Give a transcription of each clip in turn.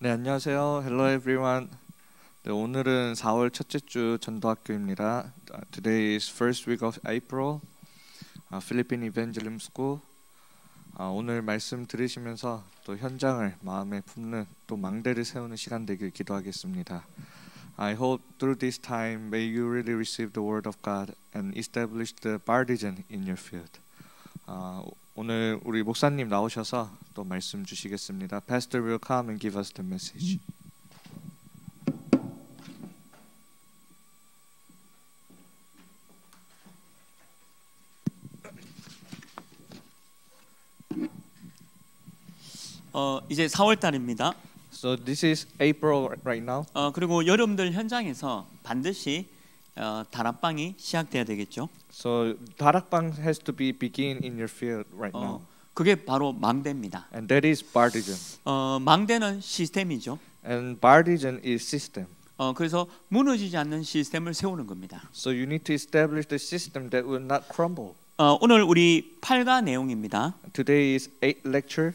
네, 안녕하세요. Hello everyone. 네, 오늘은 4월 첫째 주 전도학교입니다. Today is first week of April. Philippine Evangelism School. 오늘 말씀 들으시면서 또 현장을 마음에 품는 또 망대를 세우는 시간 되길 기도하겠습니다. I hope through this time may you really receive the word of God and establish the partisan in your field. 오늘 우리 목사님 나오셔서 또 말씀 주시겠습니다. Pastor will come and give us the message. 이제 4월 달입니다. So this is April right now. 그리고 여러분들 현장에서 반드시 다락방이 시작돼야 되겠죠. So 다락방 has to be begin in your field right now. 그게 바로 망대입니다. And that is partisan. 망대는 시스템이죠. And partisan is system. 그래서 무너지지 않는 시스템을 세우는 겁니다. So you need to establish the system that will not crumble. 오늘 우리 8가 내용입니다. Today is 8 lecture.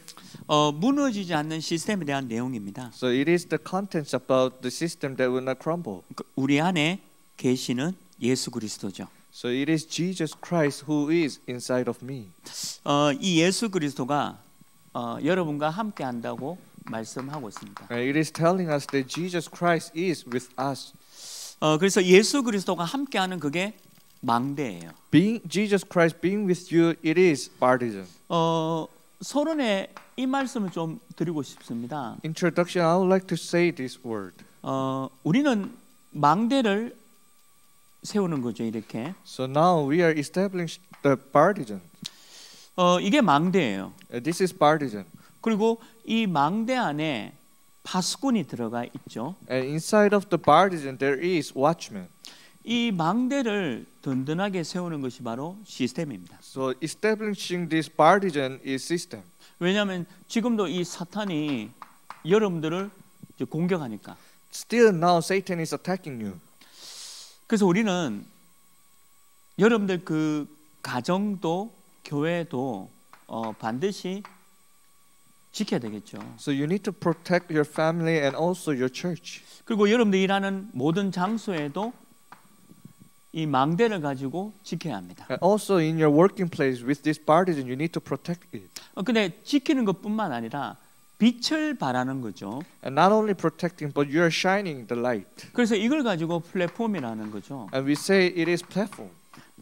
무너지지 않는 시스템에 대한 내용입니다. So it is the contents about the system that will not crumble. 우리 안에 계시는 예수 그리스도죠. So it is Jesus Christ who is inside of me. 이 예수 그리스도가 여러분과 함께 한다고 말씀하고 있습니다. It is telling us that Jesus Christ is with us. 그래서 예수 그리스도가 함께하는 그게 망대예요. Jesus Christ being with you, it is partisan. 서론에 이 말씀을 좀 드리고 싶습니다. Introduction, I would like to say this word. 우리는 망대를 세우는 거죠, 이렇게. So now we are establishing the partisan. 이게 망대예요. This is partisan. 그리고 이 망대 안에 파수꾼이 들어가 있죠. And inside of the partisan there is watchman. 이 망대를 든든하게 세우는 것이 바로 시스템입니다. So establishing this partisan is system. 왜냐하면 지금도 이 사탄이 여러분들을 공격하니까. Still now Satan is attacking you. 그래서 우리는 여러분들 그 가정도 교회도 반드시 지켜야 되겠죠. So you need to protect your family and also your church. 그리고 여러분들 일하는 모든 장소에도 이 망대를 가지고 지켜야 합니다. And also in your working place with this partisan, you need to protect it. 근데 지키는 것뿐만 아니라 빛을 발하는 거죠. And not only protecting, but you are shining the light. 그래서 이걸 가지고 플랫폼이라는 거죠. And we say it is platform.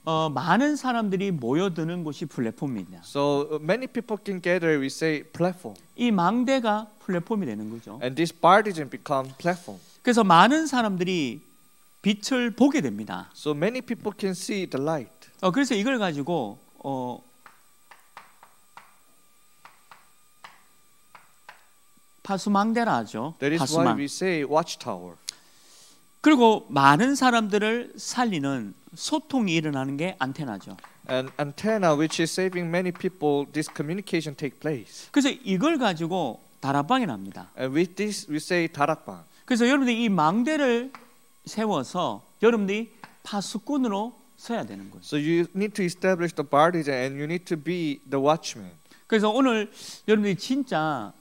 많은 사람들이 모여드는 곳이 플랫폼입니다. So many people can gather. We say platform. 이 망대가 플랫폼이 되는 거죠. And this partisan become platform. 그래서 많은 사람들이 빛을 보게 됩니다. So many people can see the light. 그래서 이걸 가지고 파수망대라 하죠. That is why we say watchtower. 그리고 많은 사람들을 살리는 소통이 일어나는 게 안테나죠. And antenna, which is saving many people, this communication take place. 그래서 이걸 가지고 다락방이랍니다. And with this, we say 다락방. 그래서 여러분들이 이 망대를 세워서 여러분들이 파수꾼으로 서야 되는 거예요. So you need to establish the partisan, and you need to be the watchman. 그래서 오늘 여러분들이 진짜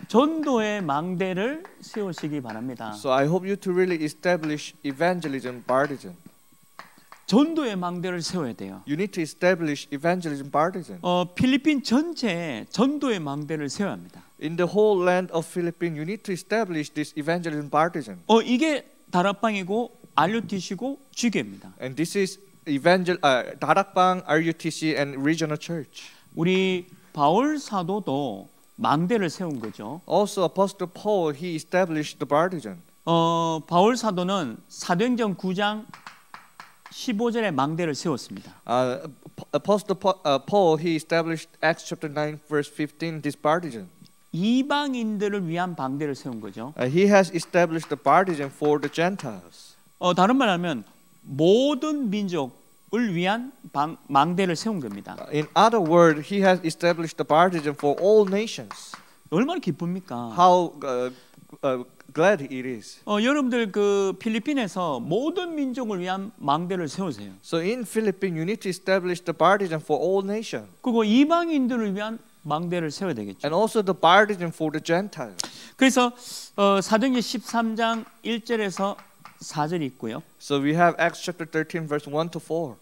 전도의 망대를 세우시기 바랍니다. So I hope you to really establish evangelism partisan. 전도의 망대를 세워야 돼요. You need to establish evangelism partisan. 필리핀 전체에 전도의 망대를 세워야 합니다. In the whole land of Philippines, you need to establish this evangelism partisan. 이게 다락방이고 RUTC고 주교입니다. And this is 다락방, RUTC, and regional church. 우리 바울 사도도 망대를 세운 거죠. Also, Apostle Paul, he established the partisan. 바울 사도는 사도행전 9장 15절에 망대를 세웠습니다. Apostle Paul, he established Acts chapter 9 verse 15 this partisan. 이방인들을 위한 방대를 세운 거죠. He has established the partisan for the Gentiles. 다른 말하면 모든 민족을 위한 망대를 세운 겁니다. In other words, he has established the partisan for all nations. 얼마나 기쁩니까? How glad it is. 여러분들 그 필리핀에서 모든 민족을 위한 망대를 세우세요. So in Philippines, you need to establish the partisan for all nations. 그리고 이방인들을 위한 망대를 세워야 되겠죠. and also the partisan for the Gentiles. 그래서 사도행전 13장 1절에서 4절이 있고요. So we have Acts chapter 13 verse 1 to 4.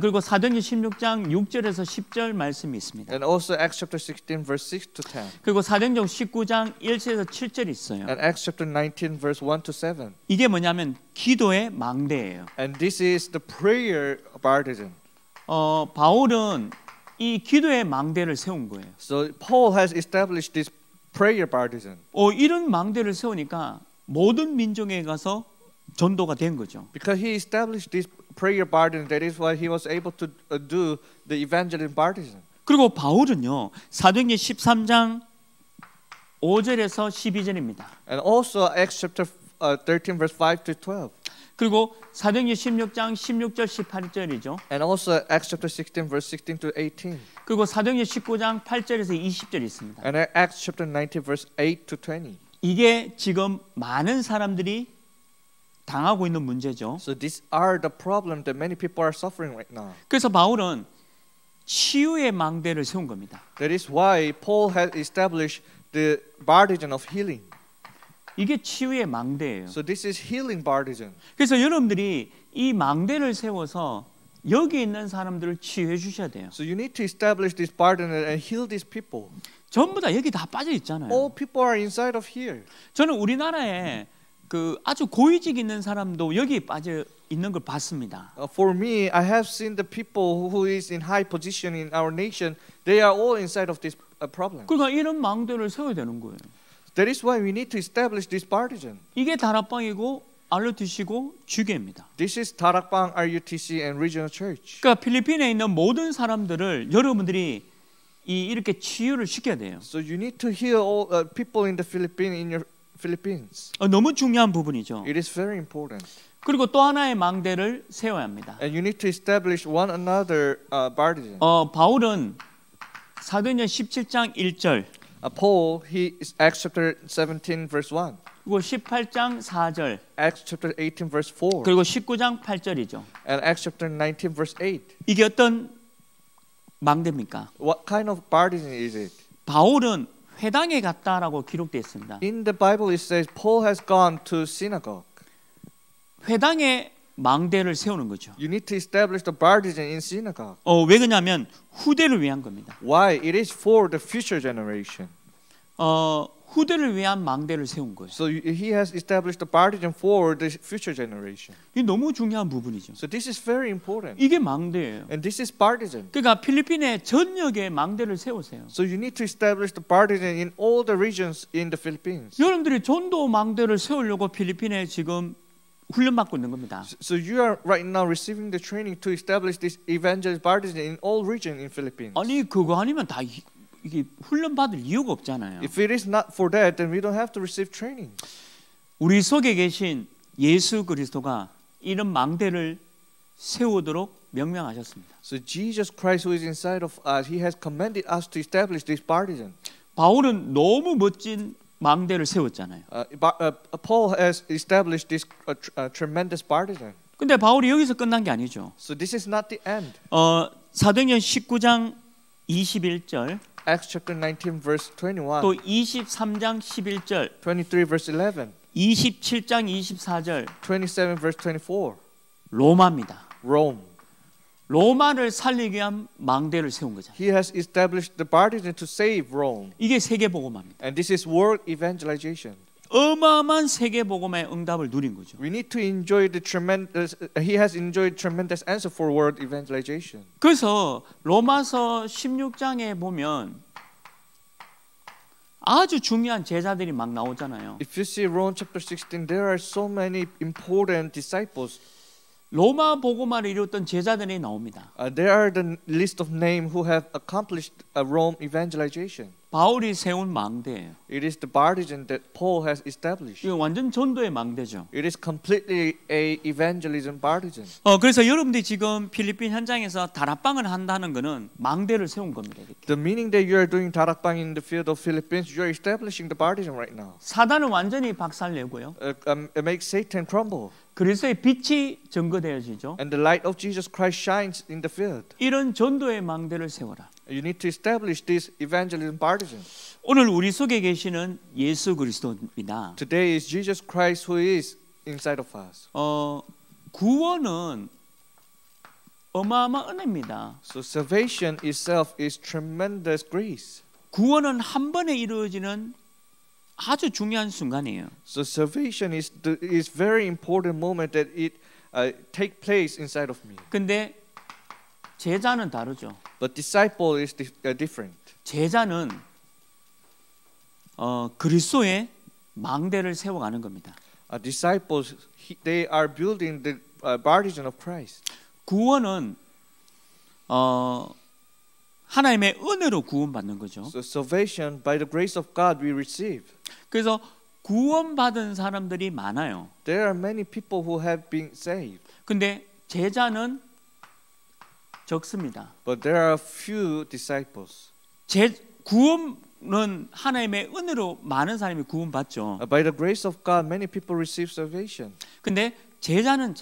그리고 사도행전 16장 6절에서 10절 말씀이 있습니다. And also Acts chapter 16 verse 6 to 10. 그리고 사도행전 19장 1절에서 7절이 있어요. And Acts chapter 19 verse 1 to 7. 이게 뭐냐면 기도의 망대예요. And this is the prayer partisan. 바울은 이 기도의 망대를 세운 거예요. So Paul has established this prayer partisan. 이런 망대를 세우니까 모든 민족에 가서 전도가 된 거죠. Because he established this prayer partisan, that is why he was able to do the evangelism partisan. 그리고 바울은요. 사도행전 13장 5절에서 12절입니다. And also Acts chapter 13 verse 5 to 12. 그리고 사도행전 16장 16절 18절이죠. And also Acts chapter 16 verse 16 to 18. 그리고 사도행전 19장 8절에서 20절 있습니다. And Acts chapter 19 verse 8 to 20. 이게 지금 많은 사람들이 당하고 있는 문제죠. So these are the problem that many people are suffering right now. 그래서 바울은 치유의 망대를 세운 겁니다. That is why Paul has established the partisan of healing. 이게 치유의 망대예요. So this is healing partisan. 그래서 여러분들이 이 망대를 세워서 여기 있는 사람들을 치유해 주셔야 돼요. So you need to establish this partisan and heal these people. 전부 다 여기 다 빠져 있잖아요. All people are inside of here. 저는 우리나라에 그 아주 고위직 있는 사람도 여기 빠져 있는 걸 봤습니다. For me, I have seen the people who is in high position in our nation. They are all inside of this problem. 그러니까 이런 망대를 세워야 되는 거예요. That is why we need to establish this partisan. 이게 다락방이고 RUTC고 주교입니다. This is Tarakbang, RUTC, and Regional Church. 그러니까 필리핀에 있는 모든 사람들을 여러분들이 이렇게 치유를 시켜야 돼요. So you need to heal all people in the Philippines in your Philippines. 너무 중요한 부분이죠. It is very important. 그리고 또 하나의 망대를 세워야 합니다. And you need to establish one another partisan. 바울은 사도행전 17장 1절, Paul, he is Acts chapter 17 verse 1. 그리고 18장 4절, Acts chapter 18 verse 4. 그리고 19장 8절이죠. And Acts chapter 19 verse 8. 이게 어떤 망대입니까? What kind of partisan is it? 바울은 회당에 갔다라고 기록되어 있습니다. In the Bible it says Paul has gone to synagogue. 회당에 망대를 세우는 거죠. You need to establish the partisan in synagogue. 왜 그러냐면 후대를 위한 겁니다. Why? It is for the future generation. 후대를 위한 망대를 세운 거예요. So he has established the partisan for the future generation. 이 너무 중요한 부분이죠. So this is very important. 이게 망대예요. And this is partisan. 그러니까 필리핀의 전역에 망대를 세우세요. So you need to establish the partisan in all the regions in the Philippines. 여러분들이 전도 망대를 세우려고 필리핀에 지금 훈련받고 있는 겁니다. So you are right now receiving the training to establish this evangelist partisan in all regions in Philippines. 아니 그거 아니면 다 이게 훈련받을 이유가 없잖아요. If it is not for that, then we don't have to receive training. 우리 속에 계신 예수 그리스도가 이런 망대를 세우도록 명령하셨습니다. So Jesus Christ, who is inside of us, He has commanded us to establish this partisan. 바울은 너무 멋진 망대를 세웠잖아요. Paul has established this tremendous partisan. 근데 바울이 여기서 끝난 게 아니죠. So this is not the end. 사도행전 19장 21절, Acts chapter 19 verse 21. 또 23장 11절, 23 verse 11. 27장 24절, 27 verse 24. 로마입니다. Rome. 로마를 살리기 위한 망대를 세운 거죠. He has established the partisan to save Rome. 이게 세계복음화입니다. And this is world evangelization. 어마어마한 세계복음의 응답을 누린 거죠. We need to enjoy the tremendous. He has enjoyed tremendous answer for world evangelization. 그래서 로마서 16장에 보면 아주 중요한 제자들이 막 나오잖아요. If you see Rome chapter 16, there are so many important disciples. 로마 복음화를 이루었던 제자들이 나옵니다. There are the list of names who have accomplished Rome evangelization. 바울이 세운 망대예요. It is the partisan that Paul has established. 이거 완전 전도의 망대죠. It is completely a evangelism partisan. 그래서 여러분들이 지금 필리핀 현장에서 다락방을 한다는 것은 망대를 세운 겁니다. 이렇게. The meaning that you are doing tarakbang in the field of Philippines, you are establishing the partisan right now. 사단을 완전히 박살내고요. Make Satan crumble. 그리스도의 빛이 증거되어지죠. And the light of Jesus Christ shines in the field. 이런 전도의 망대를 세워라. You need to establish this evangelism partisan. 오늘 우리 속에 계시는 예수 그리스도입니다. Today is Jesus Christ who is inside of us. 구원은 어마어마한 은혜입니다. So salvation itself is tremendous grace. 구원은 한 번에 이루어지는 아주 중요한 순간이에요. So salvation is very important moment that it take place inside of me. 근데 제자는 다르죠. But disciple is different. 제자는 그리스도의 망대를 세워가는 겁니다. Disciples they are building the partisan of Christ. 구원은 하나님의 은혜로 구원받는 거죠. So salvation by the grace of God we receive. 그래서 구원받은 사람들이 많아요. There are many people who have been saved. 근데 제자는 적습니다. But there are few disciples. 구원은 하나님의 은혜로 많은 사람이 구원받죠. By the grace of God many people receive salvation. 근데 제자는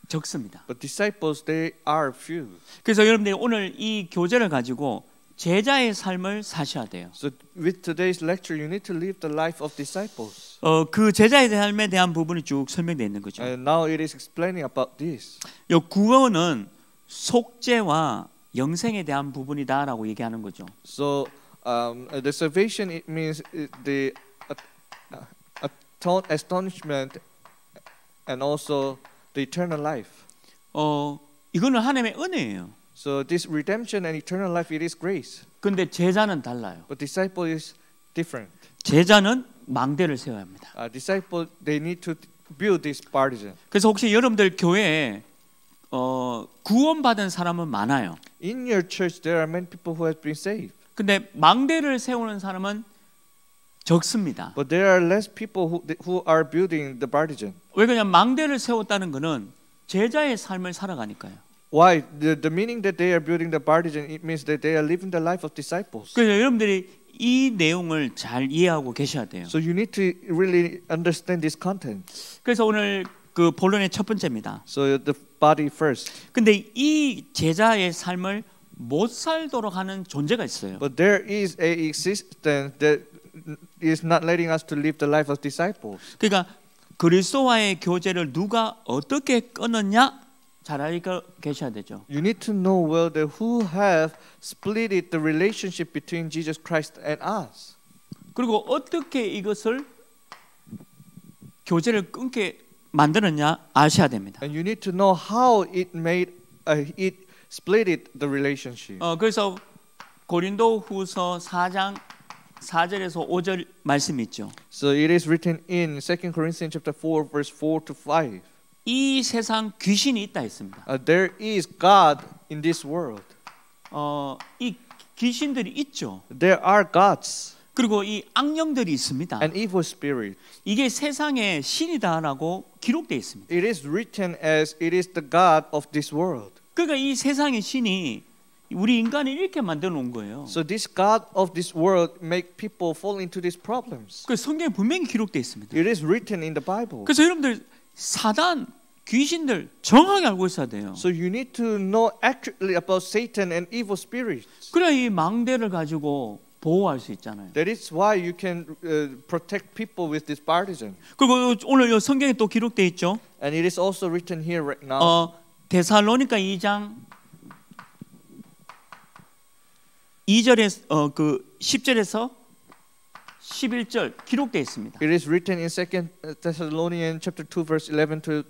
적습니다. But disciples they are few. 그래서 여러분들이 오늘 이 교재를 가지고 제자의 삶을 사셔야 돼요. So with today's lecture you need to live the life of disciples. 그 제자의 삶에 대한 부분이 쭉 설명되어 있는 거죠. And now it is explaining about this. 이 구원은 속죄와 영생에 대한 부분이다라고 얘기하는 거죠. So the salvation it means the astonishment and also the eternal life. 이거는 하나님의 은혜예요. So this redemption and eternal life it is grace. 근데 제자는 달라요. But disciple is different. 제자는 망대를 세워야 합니다. Disciple they need to build this partisan. 그래서 혹시 여러분들 교회에 구원받은 사람은 많아요. In your church there are many people who have been saved. 근데 망대를 세우는 사람은 적습니다. But there are less people who are building the partisan. 왜 그냥 망대를 세웠다는 것은 제자의 삶을 살아가니까요. Why? The meaning that they are building the partisan it means that they are living the life of disciples. 그래서 여러분들이 이 내용을 잘 이해하고 계셔야 돼요. So you need to really understand this content. 그래서 오늘 그 본론의 첫 번째입니다. So the body first. 근데 이 제자의 삶을 못 살도록 하는 존재가 있어요. But there is a existence that is not letting us to live the life of disciples. 그러니까 그리스도와의 교제를 누가 어떻게 끊었냐 잘 알고 계셔야 되죠. You need to know well that who have splitted the relationship between Jesus Christ and us. 그리고 어떻게 이것을 교제를 끊게 만들었냐 아셔야 됩니다. And you need to know how it made it splitted the relationship. 그래서 고린도후서 4장 4절에서 5절 말씀이 있죠. So it is written in 2 Corinthians chapter 4 verse 4 to 5. 이 세상 귀신이 있다 했습니다. There is God in this world. 이 귀신들이 있죠. There are gods. 그리고 이 악령들이 있습니다. And evil spirit. 이게 세상의 신이다라고 기록되어 있습니다. It is written as it is the God of this world. 그러니까 이 세상의 신이 우리 인간을 이렇게 만들어 놓은 거예요. So this God of this world make people fall into these problems. 그 성경에 분명히 기록되어 있습니다. It is written in the Bible. 그래서 여러분들 사단, 귀신들 정확히 알고 있어야 돼요. So you need to know accurately about Satan and evil spirits. 그래야 이 망대를 가지고 보호할 수 있잖아요. That is why you can protect people with this partisan. 그리고 오늘 이 성경에 또 기록되어 있죠. And it is also written here right now. 데살로니가 2장 2절에서 그 10절에서 11절 기록되어 있습니다. It is written in 2 Thessalonians chapter 2 verse 11 to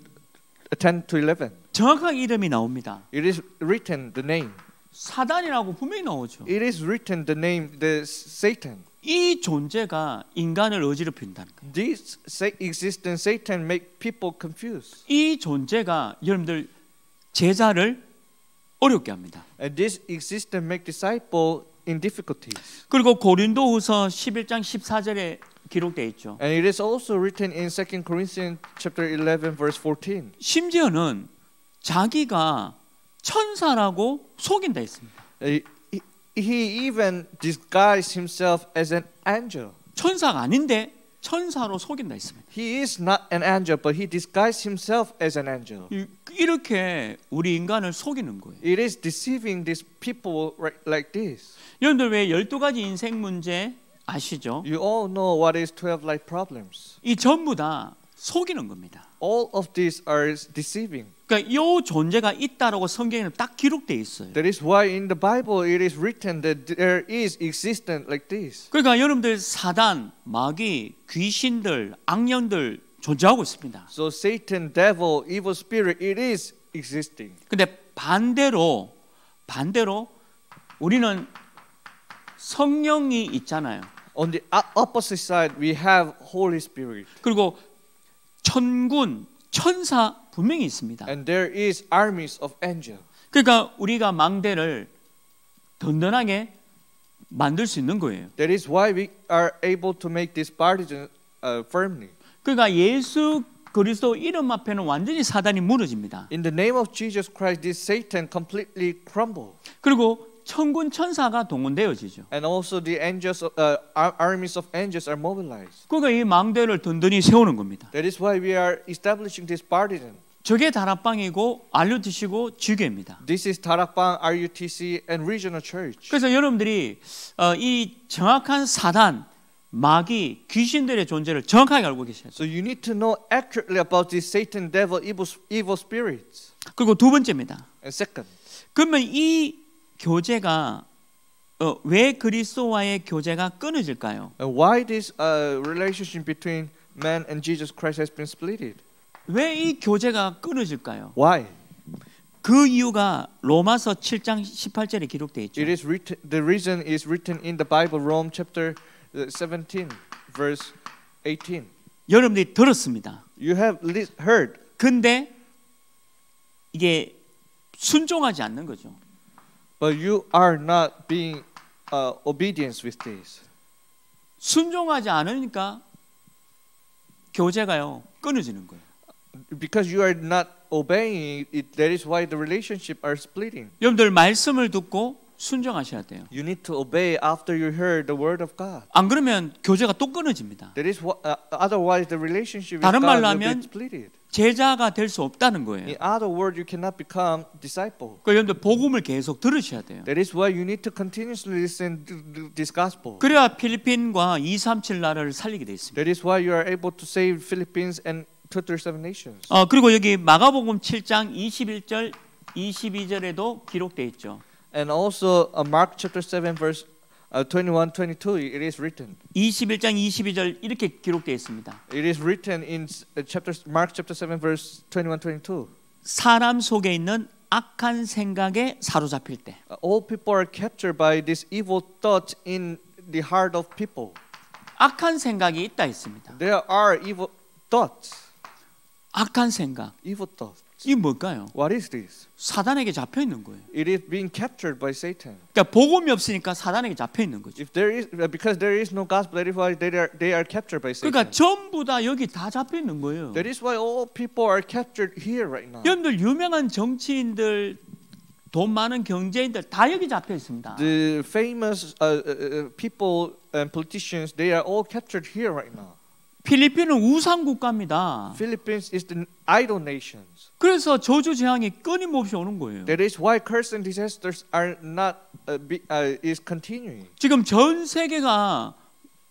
10 to 11. 정확하게 이름이 나옵니다. It is written the name. 사단이라고 분명히 나오죠. It is written the name the Satan. 이 존재가 인간을 어지럽힌다는 거예요. This existence Satan make people confused. 이 존재가 여러분들 제자를 어렵게 합니다. And this existence make disciple in difficulties. 그리고 고린도후서 11장 14절에 기록되어 있죠. And it is also written in 2 Corinthians chapter 11 verse 14. 심지어는 자기가 천사라고 속인다 했습니다. He even disguised himself as an angel. 천사가 아닌데 천사로 속인다 했습니다. He is not an angel, but he disguised himself as an angel. 이렇게 우리 인간을 속이는 거예요. It is deceiving these people like this. 여러분들 왜 12가지 인생 문제 아시죠? You all know what is 12 life problems. 이 전부 다 속이는 겁니다. All of these are deceiving. 그러니까 이 존재가 있다라고 성경에는 딱 기록되어 있어요. That is why in the Bible it is written that there is existence like this. 그러니까 여러분들 사단, 마귀, 귀신들, 악령들 존재하고 있습니다. So Satan, devil, evil spirit, it is existing. 근데 반대로 우리는 성령이 있잖아요. On the opposite side, we have Holy Spirit. 그리고 천군, 천사 분명히 있습니다. And there is armies of angels. 그러니까 우리가 망대를 든든하게 만들 수 있는 거예요. That is why we are able to make this partisan firmly. 그러니까 예수 그리스도 이름 앞에는 완전히 사단이 무너집니다. In the name of Jesus Christ, this Satan completely crumble. 그리고 천군 천사가 동원되어지죠. And also the angels, armies of angels are mobilized. 그러니까 이 망대를 든든히 세우는 겁니다. That is why we are establishing this partisan. 저게 다락방이고 RUTC고 지교입니다. This is Tarakbang, RUTC, and regional church. 그래서 여러분들이 이 정확한 사단, 마귀, 귀신들의 존재를 정확하게 알고 계셔야 돼요. So you need to know accurately about this Satan, devil, evil spirits. 그리고 두 번째입니다. And second, 그러면 이 교제가 왜 그리스도와의 교제가 끊어질까요? why this relationship between man and Jesus Christ has been splitted? 왜 이 교제가 끊어질까요? Why? 그 이유가 로마서 7장 18절에 기록되어 있죠. It is written. The reason is written in the Bible, Rome chapter 17, verse 18. 여러분들이 들었습니다. You have heard, 근데 이게 순종하지 않는 거죠. but you are not being obedient with this. 순종하지 않으니까 교제가요 끊어지는 거예요. Because you are not obeying it, that is why the relationship are splitting. 여러분들 말씀을 듣고 순종하셔야 돼요. You need to obey after you heard the word of God. 안 그러면 교제가 또 끊어집니다. That is what, otherwise the relationship with 다른 God 말로 will be 하면 splitted. 제자가 될 수 없다는 거예요. In other words, you cannot become disciple. 그러니까 여러분들 복음을 계속 들으셔야 돼요. That is why you need to continuously listen to this gospel. 그래야 필리핀과 237 나라를 살리게 돼 있습니다. That is why you are able to save Philippines and 237 nations. 그리고 여기 마가복음 7장 21절 22절에도 기록되어 있죠. And also Mark chapter 7 verse 21, 22 it is written. 21장 22절 이렇게 기록되어 있습니다. It is written in Mark chapter 7 verse 21, 22. 사람 속에 있는 악한 생각에 사로잡힐 때 All people are captured by this evil thought in the heart of people. 악한 생각이 있다 했습니다. There are evil thoughts. 악한 생각. Evil thoughts. 이게 뭘까요? What is this? 사단에게 잡혀 있는 거예요. It is being captured by Satan. 그러니까 복음이 없으니까 사단에게 잡혀 있는 거죠. If there is, because there is no gospel, that is why they are captured by Satan. 그러니까 전부 다 여기 다 잡혀 있는 거예요. That is why all people are captured here right now. 여러분들 유명한 정치인들, 돈 많은 경제인들 다 여기 잡혀 있습니다. The famous people and politicians, they are all captured here right now. 필리핀은 우상 국가입니다. Philippines is the idol nations. 그래서 저주 재앙이 끊임없이 오는 거예요. That is why curse and disasters are not is continuing. 지금 전 세계가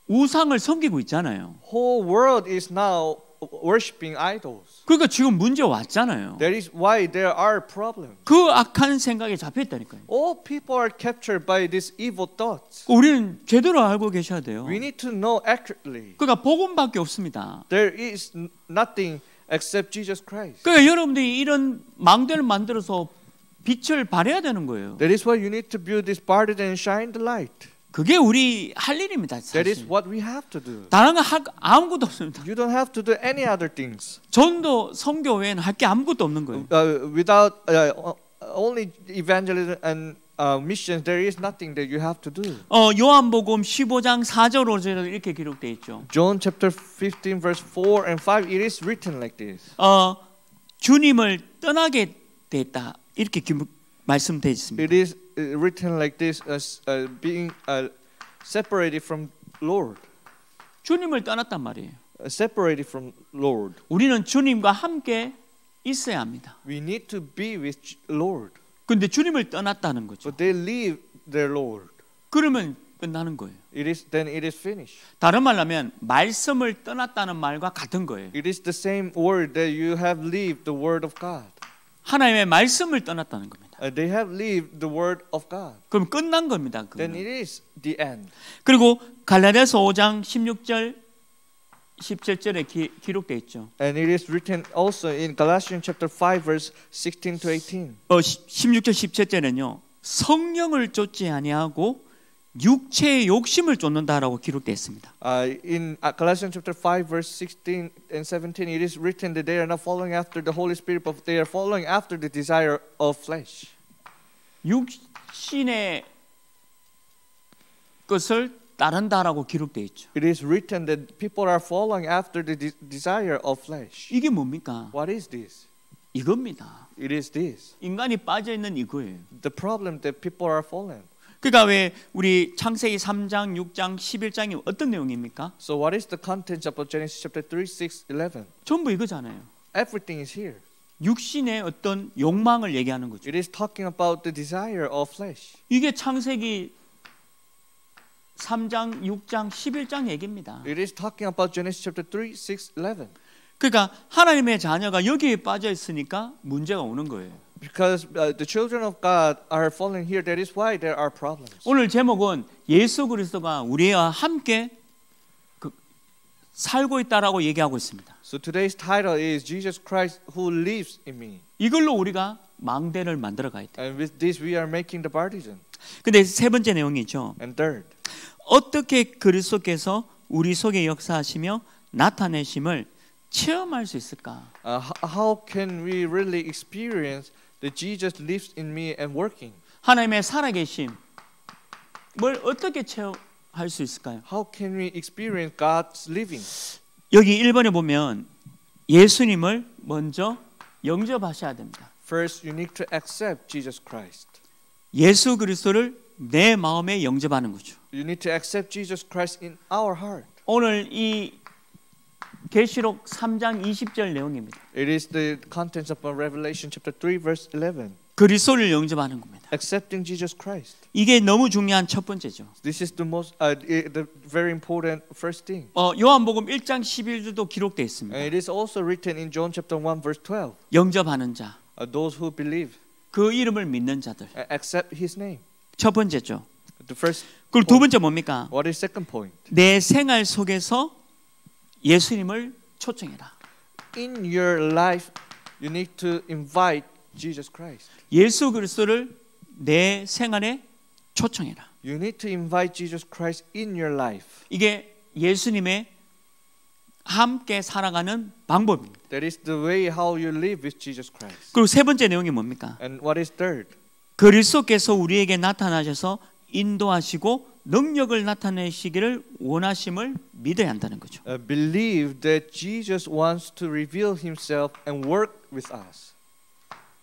우상을 섬기고 있잖아요. Whole world is now worshiping idols. 그러니까 지금 문제 왔잖아요. That is why there are problems. 그 악한 생각에 잡혀 있다니까요. All people are captured by these evil thoughts. 우리는 제대로 알고 계셔야 돼요. We need to know accurately. 그러니까 복음밖에 없습니다. There is nothing except Jesus Christ. 그러니까 여러분들이 이런 망대를 만들어서 빛을 발해야 되는 거예요. That is why you need to build this partisan and shine the light. 그게 우리 할 일입니다. That is 사실. what we have to do. 다른 거 아무것도 없습니다. You don't have to do any other things. 전도 선교 외에는 할 게 아무것도 없는 거예요. Without only evangelism and missions, there is nothing that you have to do. 요한복음 15장 4절 5절에 이렇게 기록되어 있죠. John chapter 15 verse 4 and 5 it is written like this. 주님을 떠나게 됐다. 이렇게 말씀되어 있습니다. It is written like this as being separated from Lord. 주님을 떠났단 말이에요. separated from Lord. 우리는 주님과 함께 있어야 합니다. We need to be with Lord. 근데 주님을 떠났다는 거죠. But they leave their Lord. 그러면 끝나는 거예요. Then it is finished. 다른 말로 하면 말씀을 떠났다는 말과 같은 거예요. It is the same word that you have leave the word of God. 하나님의 말씀을 떠났다는 겁니다. They have leave the word of God. 그럼 끝난 겁니다. Then it is the end. 그리고 갈라디아서 5장 16절 17절에 기록되어 있죠. And it is written also in Galatians chapter 5 verse 16 to 18. 16절 17절에는요. 성령을 쫓지 아니하고 육체의 욕심을 쫓는다라고 기록되어 있습니다. In Galatians chapter 5 verse 16 and 17 it is written that they are not following after the Holy Spirit but they are following after the desire of flesh. 육신의 것을 따른다라고 기록되어 있죠. It is written that people are following after the desire of flesh. 이게 뭡니까? What is this? 이겁니다. It is this. 인간이 빠져 있는 이거예요. The problem that people are fallen. 그러니까 왜 우리 창세기 3장, 6장, 11장이 어떤 내용입니까? So what is the content of Genesis chapter 3, 6, 11? 전부 이거잖아요. Everything is here. 육신의 어떤 욕망을 얘기하는 거죠. It is talking about the desire of flesh. 이게 창세기 3장, 6장, 11장 얘기입니다. It is talking about Genesis chapter 3, 6, 11. 그러니까 하나님의 자녀가 여기에 빠져 있으니까 문제가 오는 거예요. Because the children of God are falling here. That is why there are problems. 오늘 제목은 예수 그리스도가 우리와 함께 살고 있다라고 얘기하고 있습니다. So today's title is Jesus Christ who lives in me. 이걸로 우리가 망대를 만들어 가야 돼. And with this we are making the partisan. 근데 세 번째 내용이죠. And third, 어떻게 그리스도께서 우리 속에 역사하시며 나타내심을 체험할 수 있을까? how can we really experience that Jesus lives in me and working? 하나님의 살아계심 뭘 어떻게 체험할 수 있을까요? How can we experience God's living? 여기 1번에 보면 예수님을 먼저 영접하셔야 됩니다. First, you need to accept Jesus Christ. 예수 그리스도를 내 마음에 영접하는 거죠. You need to accept Jesus Christ in our heart. 오늘 이 계시록 3장 20절 내용입니다. It is the contents of Revelation chapter 3 verse 11. 그리스도를 영접하는 겁니다. Accepting Jesus Christ. 이게 너무 중요한 첫 번째죠. This is the most the very important first thing. 요한복음 1장 11절도 기록되어 있습니다. And it is also written in John chapter 1 verse 12. 영접하는 자, Those who believe, 그 이름을 믿는 자들. accept His name. 첫 번째죠. The first. 그리고 두 번째 뭡니까? What is second point? 내 생활 속에서 예수님을 초청해라. In your life, you need to invite Jesus Christ. 예수 그리스도를 내 생활에 초청해라. You need to invite Jesus Christ in your life. 이게 예수님의 함께 살아가는 방법입니다. That is the way how you live with Jesus Christ. 그리고 세 번째 내용이 뭡니까? And what is third? 그리스도께서 우리에게 나타나셔서 인도하시고 능력을 나타내시기를 원하심을 믿어야 한다는 거죠. Believe that Jesus wants to reveal Himself and work with us.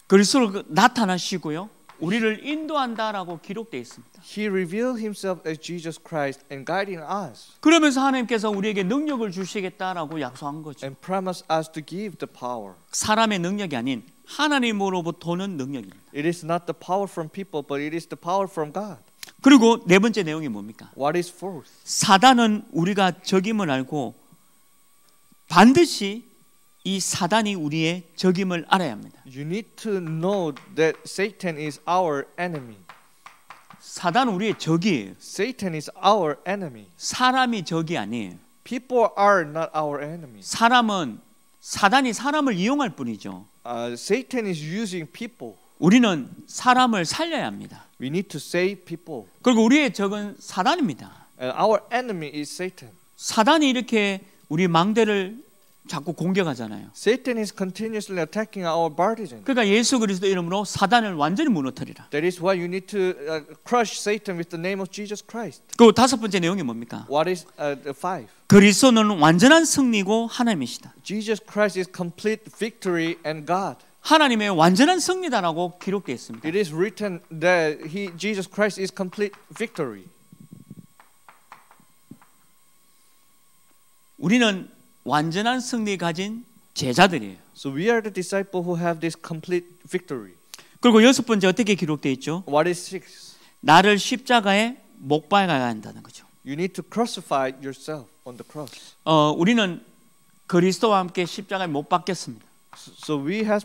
그리스도로 나타나시고요. 우리를 인도한다라고 기록되어 있습니다. He revealed Himself as Jesus Christ and guiding us. 그러면서 하나님께서 우리에게 능력을 주시겠다라고 약속한 거죠. And promise us to give the power. 사람의 능력이 아닌 하나님으로부터 오는 능력입니다. It is not the power from people, but it is the power from God. 그리고 네 번째 내용이 뭡니까? What is fourth? 사단은 우리가 적임을 알고 반드시 이 사단이 우리의 적임을 알아야 합니다. You need to know that Satan is our enemy. 사단은 우리의 적이에요. Satan is our enemy. 사람이 적이 아니에요. People are not our enemy. 사단이 사람을 이용할 뿐이죠. Satan is using people. 우리는 사람을 살려야 합니다. We need to save people. 그리고 우리의 적은 사단입니다. And our enemy is Satan. 사단이 이렇게 우리 망대를 자꾸 공격하잖아요. Satan is continuously attacking our partisan. 그러니까 예수 그리스도 이름으로 사단을 완전히 무너뜨리라. That is why you need to crush Satan with the name of Jesus Christ. 그 다섯 번째 내용이 뭡니까? What is the five? 그리스도는 완전한 승리고 하나님이시다. Jesus Christ is complete victory and God. 하나님의 완전한 승리다라고 기록되어 있습니다. It is written that Jesus Christ is complete victory. 우리는 완전한 승리 가진 제자들이에요. So we are the disciple who have this complete victory. 그리고 여섯 번째 어떻게 기록되어 있죠? What is 6? 나를 십자가에 못 박아야 한다는 거죠. You need to crucify yourself on the cross. 우리는 그리스도와 함께 십자가에 못 박혔습니다. So we have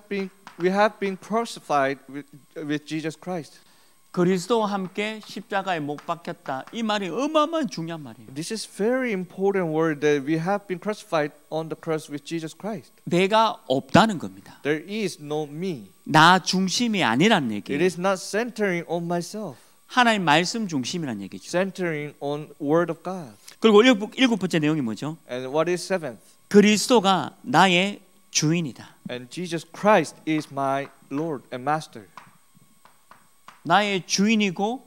been crucified with Jesus Christ. 그리스도와 함께 십자가에 못 박혔다. 이 말이 어마어마한 중요한 말이에요. This is very important word that we have been crucified on the cross with Jesus Christ. 내가 없다는 겁니다. There is no me. 나 중심이 아니란 It 얘기예요. is not centering on myself. 하나님 말씀 중심이란 얘기죠. Centering on word of God. 그리고 일곱 번째 내용이 뭐죠? And what is 7th? 그리스도가 나의 주인이다. And Jesus Christ is my Lord and Master. 나의 주인이고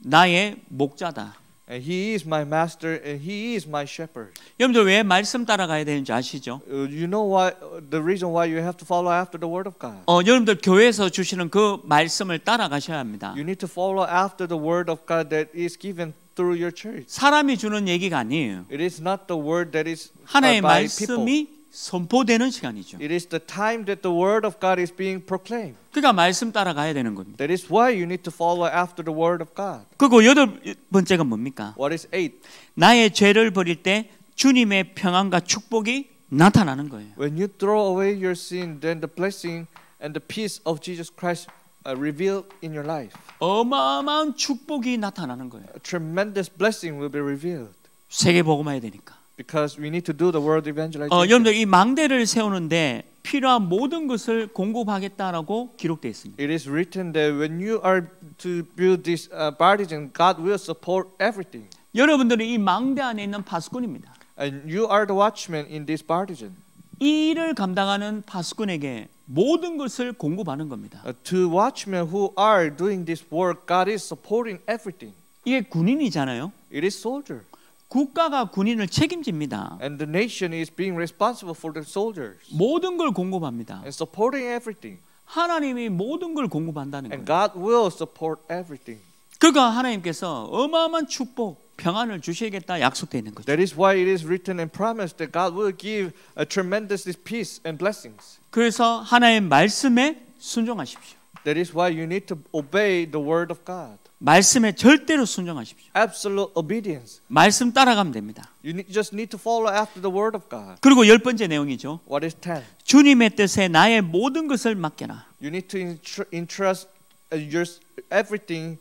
나의 목자다. And He is my Master and He is my Shepherd. 여러분들 왜 말씀 따라가야 되는지 아시죠? You know why? The reason why you have to follow after the Word of God. 여러분들 교회에서 주시는 그 말씀을 따라가셔야 합니다. You need to follow after the Word of God that is given through your church. 사람이 주는 얘기가 아니에요. It is not the word that is 하나님의 by people. 말씀이 선포되는 시간이죠. It is the time that the Word of God is being proclaimed. 그러니까 말씀 따라가야 되는 겁니다. That is why you need to follow after the Word of God. 그리고 여덟 번째가 뭡니까? What is 8? 나의 죄를 버릴 때 주님의 평안과 축복이 나타나는 거예요. When you throw away your sin, then the blessing and the peace of Jesus Christ revealed in your life. 어마어마한 축복이 나타나는 거예요. A tremendous blessing will be revealed. 세계 복음화해야 되니까. Because we need to do the word evangelization. 여러분들 이 망대를 세우는데 필요한 모든 것을 공급하겠다라고 기록되어 있습니다. It is written that when you are to build this partisan, God will support everything. 여러분들은 이 망대 안에 있는 파수꾼입니다. And you are the watchman in this partisan. 이 일을 감당하는 파수꾼에게 모든 것을 공급하는 겁니다. To watchmen who are doing this work, God is supporting everything. 이게 군인이잖아요. It is soldier. 국가가 군인을 책임집니다. And the nation is being responsible for the soldiers. 모든 걸 공급합니다. And supporting everything. 하나님이 모든 걸 공급한다는 And 거예요. God will support everything. 그러니까 하나님께서 어마어마한 축복, 평안을 주시겠다 약속되어 있는 거죠. That is why it is written and promised that God will give a tremendous peace and blessings. 그래서 하나님의 말씀에 순종하십시오. That is why you need to obey the word of God. 말씀에 절대로 순종하십시오. Absolute obedience. 말씀 따라가면 됩니다. You just need to follow after the word of God. 그리고 열 번째 내용이죠. What is 10? 주님의 뜻에 나의 모든 것을 맡겨라. You need to entrust your everything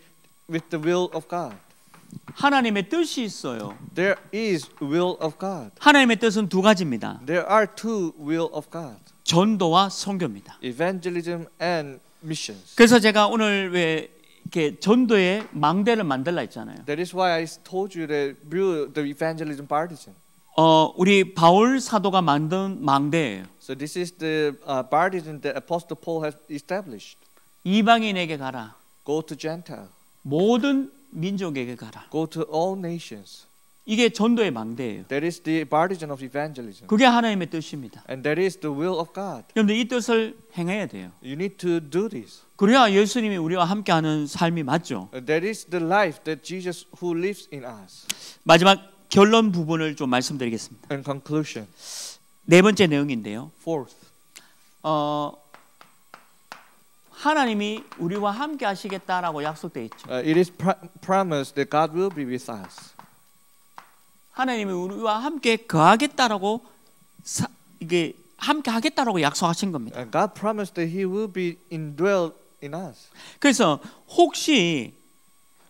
with the will of God. 하나님의 뜻이 있어요. There is will of God. 하나님의 뜻은 두 가지입니다. There are two will of God. 전도와 선교입니다. Evangelism and missions. 그래서 제가 오늘 왜 이렇게 전도의 망대를 만들라 했잖아요. That is why I told you that build the evangelism partisan. 우리 바울 사도가 만든 망대예요. So this is the partisan that Apostle Paul has established. 이방인에게 가라. Go to Gentile. 모든 민족에게 가라. Go to all nations. 이게 전도의 망대예요. That is the partisan of evangelism. 그게 하나님의 뜻입니다. And that is the will of God. 여러분들 이 뜻을 행해야 돼요. You need to do this. 그래야 예수님이 우리와 함께하는 삶이 맞죠. That is the life that Jesus who lives in us. 마지막 결론 부분을 좀 말씀드리겠습니다. In conclusion. 네 번째 내용인데요. Fourth. 하나님이 우리와 함께 하시겠다라고 약속되어 있죠. It is promised that God will be with us. 하나님이 우리와 함께 거하겠다라고 이게 함께 하겠다라고 약속하신 겁니다. And God promised that He will be indwelled in us. 그래서 혹시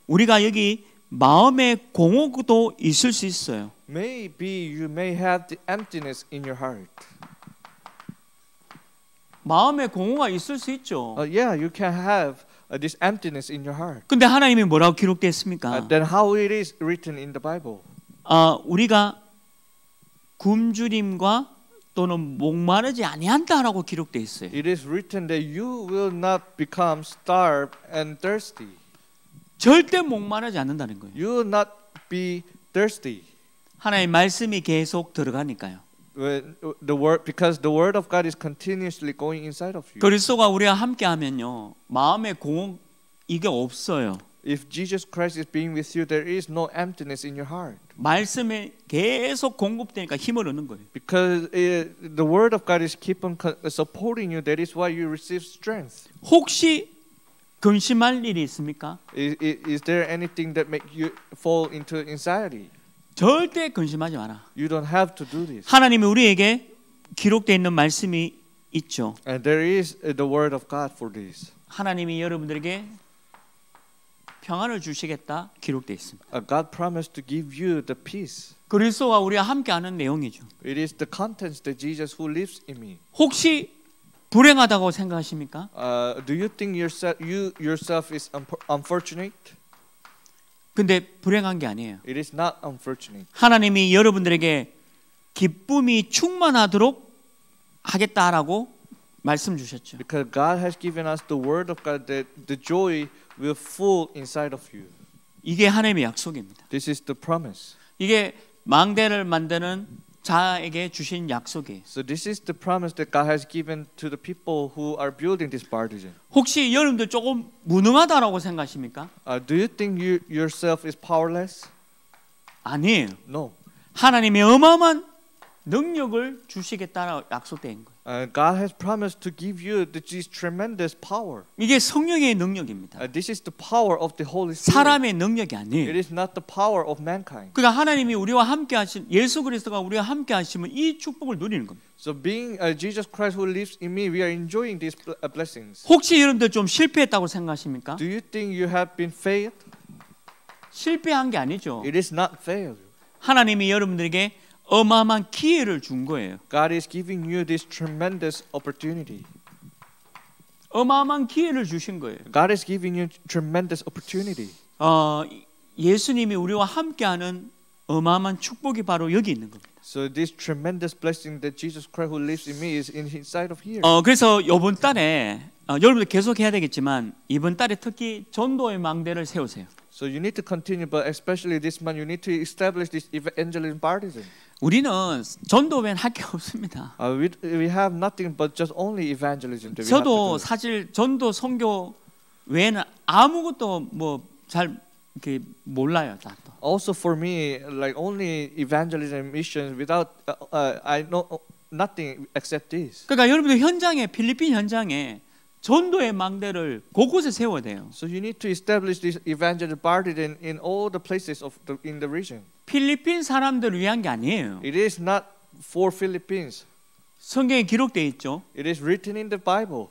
우리가 여기 마음의 공허도 있을 수 있어요. Maybe you may have the emptiness in your heart. 마음의 공허가 있을 수 있죠. Yeah, you can have this emptiness in your heart. 근데 하나님이 뭐라고 기록되었습니까? Then how it is written in the Bible? 우리가 굶주림과 또는 목마르지 아니한다라고 기록되어 있어요. It is written that you will not become starved and thirsty. 절대 목마르지 않는다는 거예요. You will not be thirsty. 하나님의 말씀이 계속 들어가니까요. Because the word of God is continuously going inside of you. 그리스도가 우리와 함께하면요 마음의 공허 이게 없어요. If Jesus Christ is being with you, there is no emptiness in your heart. 말씀에 계속 공급되니까 힘을 얻는 거예요. Because the word of God is keep on supporting you. That is why you receive strength. 혹시 근심할 일이 있습니까? Is there anything that make you fall into anxiety? 절대 근심하지 마라. You don't have to do this. 하나님이 우리에게 기록되어 있는 말씀이 있죠. And there is the word of God for this. 하나님이 여러분들에게 평안을 주시겠다 기록되어 있습니다. God promised to give you the peace. 그리스도와 우리와 함께하는 내용이죠. It is the contents that Jesus who lives in me. 혹시 불행하다고 생각하십니까? Do you think you yourself is unfortunate? 근데 불행한 게 아니에요. It is not unfortunate. 하나님이 여러분들에게 기쁨이 충만하도록 하겠다라고 말씀 주셨죠. Because God has given us the word of God that the joy will full inside of you. 이게 하나님의 약속입니다. This is the promise. 이게 망대를 만드는 자에게 주신 약속이에요. So this is the promise that God has given to the people who are building this partisan. 혹시 여러분들 조금 무능하다라고 생각하십니까? Do you think you yourself is powerless? 아니에요. No. 하나님의 어마어마한 능력을 주시겠다라고 약속된 거예요. God has promised to give you this tremendous power. 이게 성령의 능력입니다. This is the power of the Holy Spirit. 사람의 능력이 It 아니에요. is not the power of mankind. 그러니까 하나님이 우리와 함께 하신 예수 그리스도가 우리와 함께 하시면 이 축복을 누리는 겁니다. So being Jesus Christ who lives in me, we are enjoying these blessings. 혹시 여러분들 좀 실패했다고 생각하십니까? Do you think you have been failed? 실패한 게 아니죠. It is not failure. 하나님이 여러분들에게 어마어마한 기회를 준 거예요. God is giving you this tremendous opportunity. 어마어마한 기회를 주신 거예요. God is giving you tremendous opportunity. 예수님이 우리와 함께하는 어마어마한 축복이 바로 여기 있는 겁니다. So this tremendous blessing that Jesus Christ who lives in me is inside of here. 그래서 이번 달에 여러분들 계속 해야 되겠지만 이번 달에 특히 전도의 망대를 세우세요. So you need to continue, but especially this month, you need to establish this evangelism partisan. 우리는 전도 외엔 할 게 없습니다. We have nothing but just only evangelism. That we have to 저도 do. 사실 전도 선교 외에는 아무것도 뭐 잘 이렇게 몰라요, 다 또. Also for me, like only evangelism and missions, without I know nothing except this. 그러니까 여러분들 현장에 필리핀 현장에 전도의 망대를 곳곳에 세워야 돼요. So you need to establish this evangelism partisan in all the places in the region. 필리핀 사람들을 위한 게 아니에요. It is not for Philippines. 성경에 기록되어 있죠. It is written in the Bible.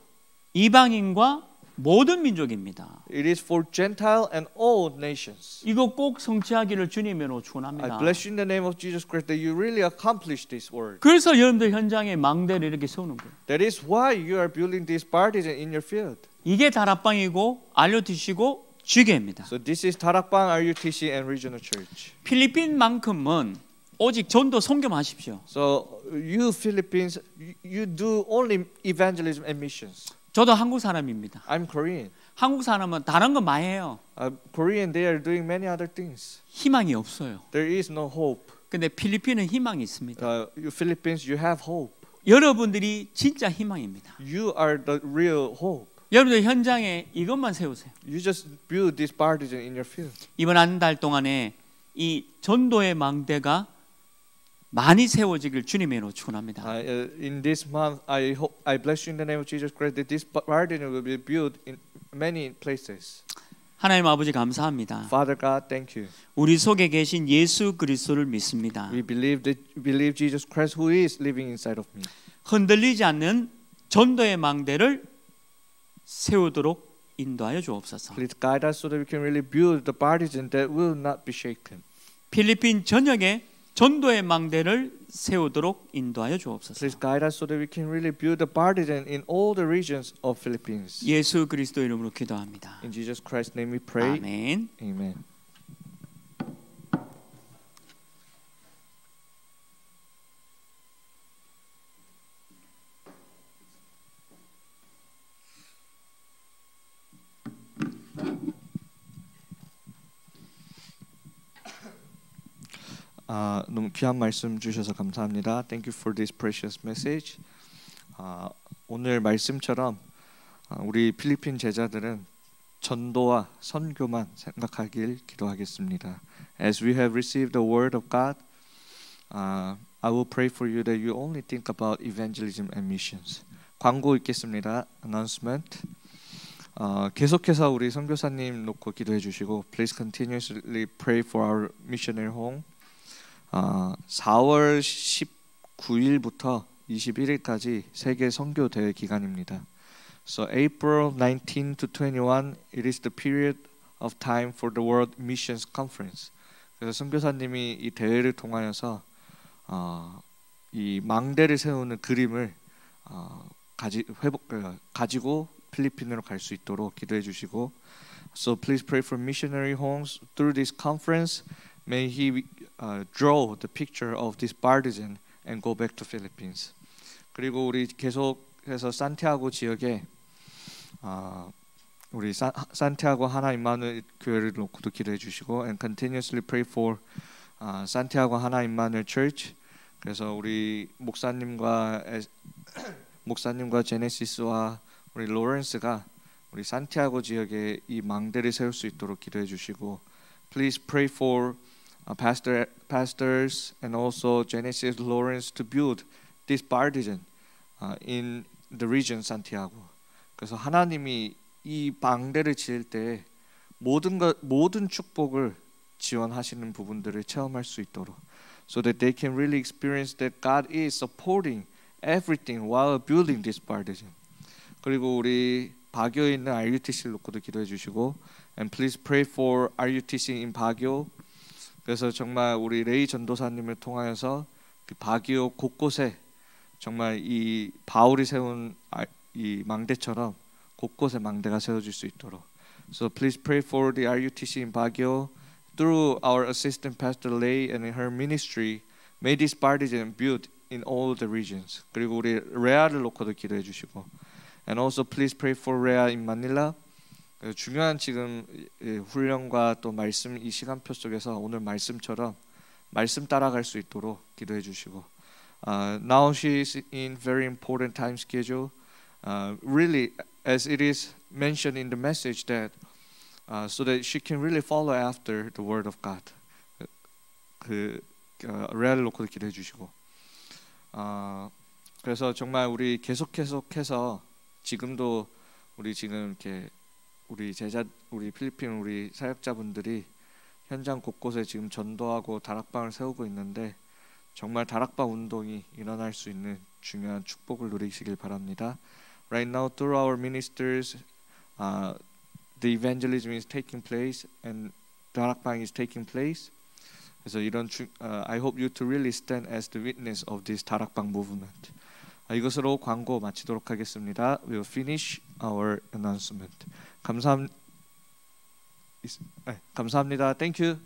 이방인과 모든 민족입니다. It is for Gentile and all nations. 이거 꼭 성취하기를 주님으로 I 축원합니다. bless you in the name of Jesus Christ that you really accomplish this word. 그래서 여러분들 현장에 망대를 이렇게 세우는 거예요. That is why you are building this partisan in your field. 이게 다락방이고 알려드시고 주교입니다. So this is Tarakbang RUTC and Regional Church. 필리핀만큼은 오직 전도 선교만 하십시오. So you Philippines, you do only evangelism and missions. 저도 한국 사람입니다. I'm Korean. 한국 사람은 다른 거 많이 해요. Korean, they are doing many other things. 희망이 없어요. There is no hope. 근데 필리핀은 희망이 있습니다. You Philippines, you have hope. 여러분들이 진짜 희망입니다. You are the real hope. 여러분들 현장에 이것만 세우세요. You just build this partisan in your field. 이번 한 달 동안에 이 전도의 망대가 많이 세워지길 주님의 이름으로 축원합니다. In this month, I bless you in the name of Jesus Christ that this partisan will be built in many places. 하나님 아버지 감사합니다. Father God, thank you. 우리 속에 계신 예수 그리스도를 믿습니다. We believe Jesus Christ who is living inside of me. 흔들리지 않는 전도의 망대를 세우도록 인도하여 주옵소서. Please guide us so that we can really build the partisan that will not be shaken. 필리핀 전역에 전도의 망대를 세우도록 인도하여 주옵소서. Please guide us so that we can really build the partisan in all the regions of Philippines. 예수 그리스도 이름으로 기도합니다. In Jesus Christ's name we pray. 아멘. Amen. 너무 귀한 말씀 주셔서 감사합니다. Thank you for this precious message. 오늘 말씀처럼 우리 필리핀 제자들은 전도와 선교만 생각하길 기도하겠습니다. As we have received the word of God, I will pray for you that you only think about evangelism and missions. 광고 있겠습니다. Announcement. 계속해서 우리 선교사님 놓고 기도해 주시고 Please continuously pray for our missionary home. 4월 19일부터 21일까지 세계 선교 대회 기간입니다. So April 19 to 21, it is the period of time for the World Missions Conference. 그래서 선교사님이 이 대회를 통하여서 이 망대를 세우는 그림을 가지고 필리핀으로 갈 수 있도록 기도해 주시고 So please pray for missionary homes through this conference. May he draw the picture of this partisan and go back to Philippines. 그리고 우리 계속해서 산티아고 지역에 우리 산티아고 하나 임마누엘 교회를 놓고도 기도해 주시고 and continuously pray for 산티아고 하나 임마누엘 Church. 그래서 우리 목사님과 제네시스와 우리 로렌스가 우리 산티아고 지역에 이 망대를 세울 수 있도록 기도해 주시고 Please pray for pastors and also Genesis Lawrence to build this partisan in the region Santiago. 그래서 하나님이 이 망대를 지을 때 모든 축복을 지원하시는 부분들을 체험할 수 있도록 so that they can really experience that God is supporting everything while building this partisan. 그리고 우리 바교에 있는 RUTC를 놓고도 기도해 주시고 and please pray for RUTC in 바교. 그래서 정말 우리 레이 전도사님을 통하여서 그 바교 곳곳에 정말 이 바울이 세운 이 망대처럼 곳곳에 망대가 세워질 수 있도록. So please pray for the RUTC in Baguio through our assistant pastor Lei and her ministry. May this partisan build in all the regions. 그리고 우리 레아를 놓고도 기도해 주시고. And also please pray for Rea in Manila. 중요한 지금 훈련과 또 말씀 이 시간표 속에서 오늘 말씀처럼 말씀 따라갈 수 있도록 기도해 주시고. Now she is in very important time schedule. Really, as it is mentioned in the message that so that she can really follow after the word of God. 레아를 놓고 기도해 주시고. 그래서 정말 우리 계속해서 지금도 우리 지금 이렇게 우리 필리핀 우리 사역자분들이 현장 곳곳에 지금 전도하고 다락방을 세우고 있는데 정말 다락방 운동이 일어날 수 있는 중요한 축복을 누리시길 바랍니다. Right now, through our ministers, the evangelism is taking place and 다락방 is taking place. 그래서 I hope you to really stand as the witness of this 다락방 movement. 이것으로 광고 마치도록 하겠습니다. We will finish our announcement. 감사합니다. Thank you.